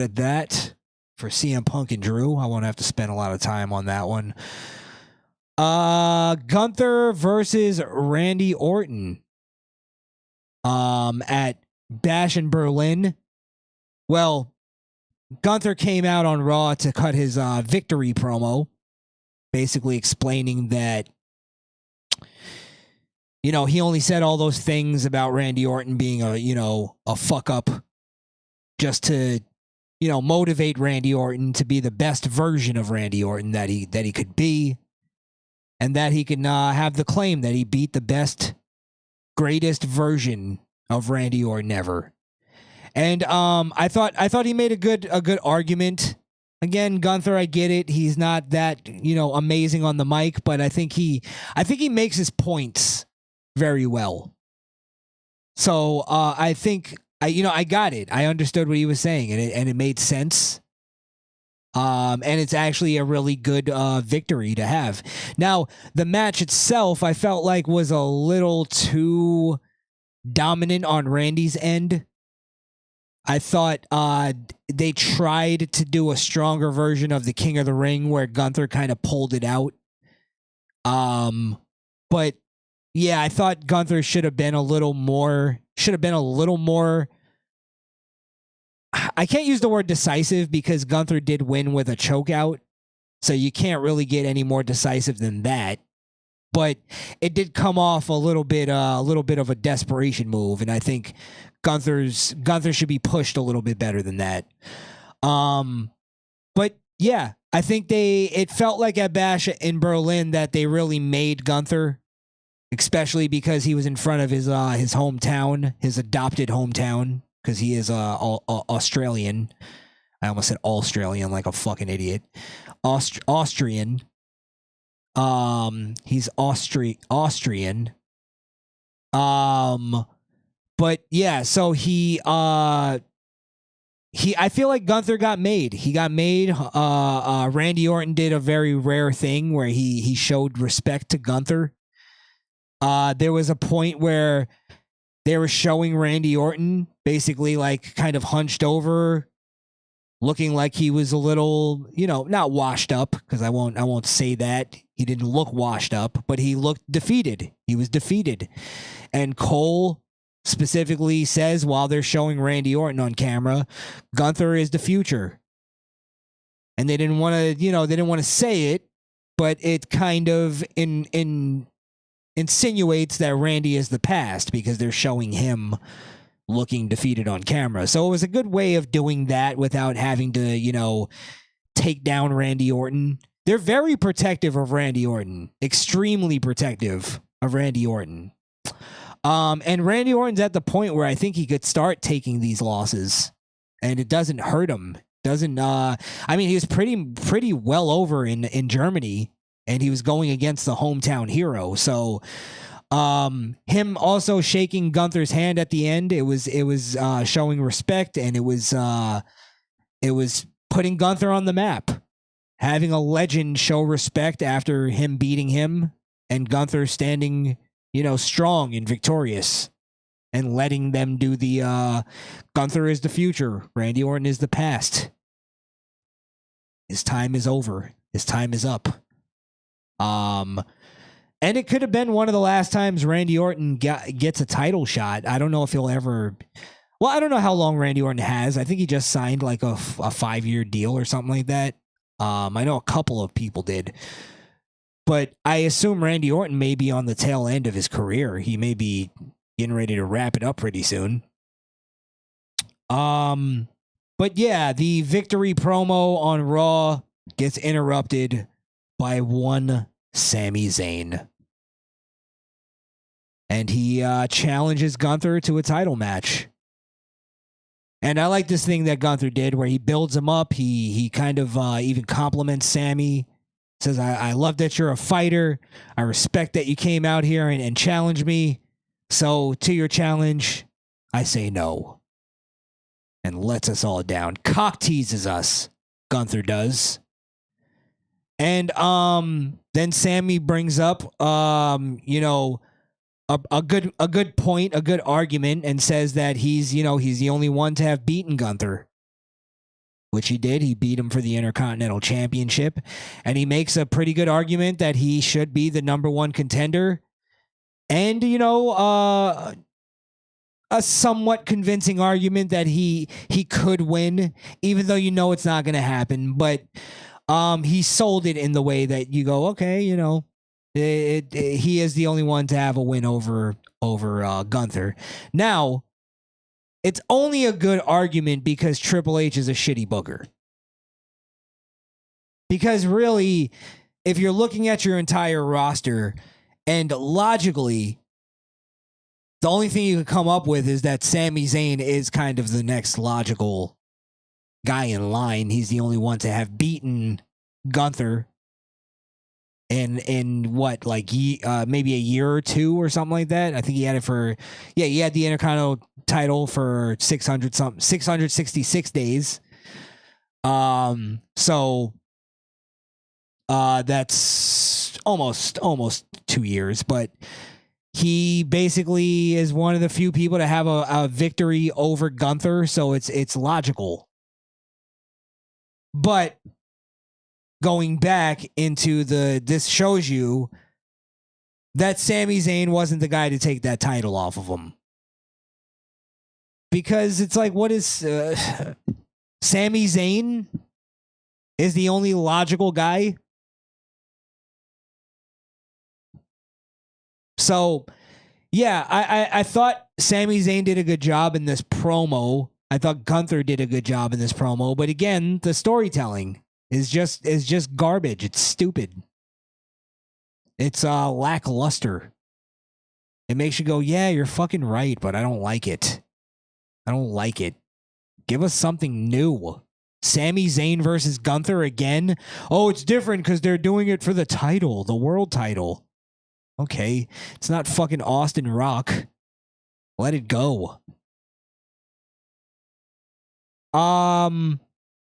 At that for CM Punk and Drew. I won't have to spend a lot of time on that one. Gunther versus Randy Orton. At Bash in Berlin. Well, Gunther came out on Raw to cut his victory promo, basically explaining that, you know, he only said all those things about Randy Orton being a fuck up just to, you know, motivate Randy Orton to be the best version of Randy Orton that he could be, and that he can have the claim that he beat the best, greatest version of Randy Orton ever. And I thought he made a good argument. Again, Gunther, I get it. He's not that, you know, amazing on the mic, but I think he makes his points very well. So I think I got it. I understood what he was saying, and it made sense. And it's actually a really good victory to have. Now, the match itself, I felt like was a little too dominant on Randy's end. I thought they tried to do a stronger version of the King of the Ring where Gunther kind of pulled it out. But yeah, I thought Gunther should have been a little more. I can't use the word decisive because Gunther did win with a choke out, so you can't really get any more decisive than that. But it did come off a little bit of a desperation move, and I think Gunther should be pushed a little bit better than that. But yeah, I think it felt like at Bash in Berlin that they really made Gunther, especially because he was in front of his hometown, his adopted hometown, because he is Australian. I almost said Australian like a fucking idiot. Austrian. He's Austrian. But yeah, so I feel like Gunther got made. He got made. Randy Orton did a very rare thing where he showed respect to Gunther. There was a point where they were showing Randy Orton basically like kind of hunched over, looking like he was a little, you know, not washed up, because I won't say that. He didn't look washed up, but he looked defeated. He was defeated. And Cole specifically says while they're showing Randy Orton on camera, Gunther is the future. And they didn't want to say it, but it kind of insinuates that Randy is the past because they're showing him looking defeated on camera. So it was a good way of doing that without having to, you know, take down Randy Orton. They're very protective of Randy Orton, extremely protective of Randy Orton. And Randy Orton's at the point where I think he could start taking these losses, and it doesn't hurt him. He was pretty well over in Germany, and he was going against the hometown hero. So him also shaking Gunther's hand at the end, it was showing respect, and it was putting Gunther on the map. Having a legend show respect after him beating him, and Gunther standing, you know, strong and victorious, and letting them do the Gunther is the future, Randy Orton is the past. His time is over. His time is up. And it could have been one of the last times Randy Orton gets a title shot. I don't know if he'll ever. Well, I don't know how long Randy Orton has. I think he just signed like a 5-year deal or something like that. I know a couple of people did. But I assume Randy Orton may be on the tail end of his career. He may be getting ready to wrap it up pretty soon. But yeah, the victory promo on Raw gets interrupted by one Sami Zayn. And he challenges Gunther to a title match. And I like this thing that Gunther did where he builds him up. He kind of even compliments Sami. Says, I love that you're a fighter. I respect that you came out here and challenged me. So to your challenge, I say no. And lets us all down. Cock teases us. Gunther does. And then Sami brings up a good point, a good argument, and says that he's the only one to have beaten Gunther. which he did. He beat him for the Intercontinental Championship, and he makes a pretty good argument that he should be the number one contender. And, a somewhat convincing argument that he could win, even though it's not going to happen. But he sold it in the way that you go, okay, he is the only one to have a win over Gunther. Now, it's only a good argument because Triple H is a shitty booker. Because really, if you're looking at your entire roster, and logically, the only thing you could come up with is that Sami Zayn is kind of the next logical guy in line. He's the only one to have beaten Gunther in what, like maybe a year or two or something like that. I think he had it for, he had the Intercontinental title for 666 days. So that's almost 2 years, but he basically is one of the few people to have a victory over Gunther, so it's logical. But going back into this shows you that Sami Zayn wasn't the guy to take that title off of him. Because it's like, what is Sami Zayn is the only logical guy? So, yeah, I thought Sami Zayn did a good job in this promo. I thought Gunther did a good job in this promo. But again, the storytelling is just garbage. It's stupid. It's lackluster. It makes you go, yeah, you're fucking right, but I don't like it. I don't like it. Give us something new. Sami Zayn versus Gunther again? Oh, it's different because they're doing it for the title, the world title. Okay, it's not fucking Austin Rock. Let it go.